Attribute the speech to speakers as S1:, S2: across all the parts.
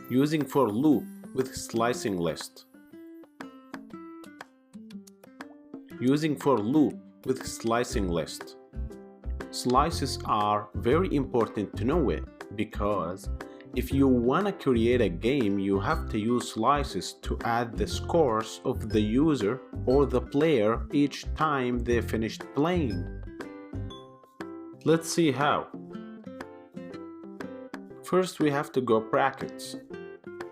S1: Using for loop with slicing list. Using for loop with slicing list. Slices are very important to know it because if you want to create a game, you have to use slices to add the scores of the user or the player each time they finished playing. Let's see how. First, we have to go brackets.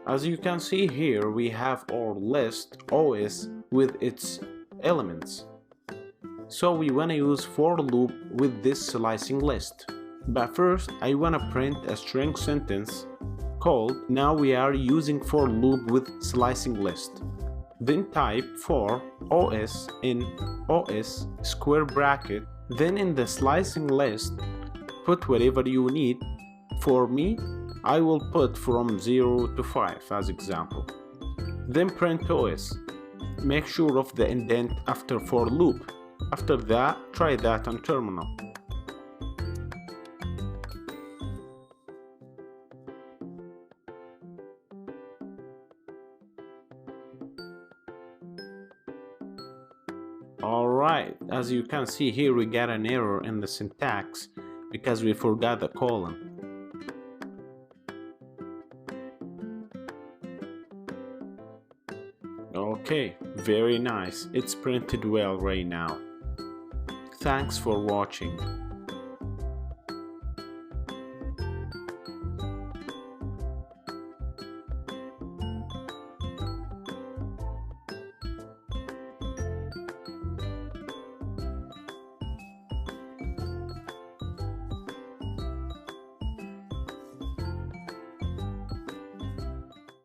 S1: As you can see here, we have our list OS with its elements. So we want to use for loop with this slicing list. But first, I want to print a string sentence called now we are using for loop with slicing list. Then type for OS in OS square bracket. Then in the slicing list, put whatever you need. For me, I will put from 0 to 5 as example. Then print OS. Make sure of the indent after for loop. After that, try that on terminal. Alright, as you can see here, we got an error in the syntax because we forgot the colon. Okay, very nice. It's printed well right now. Thanks for watching.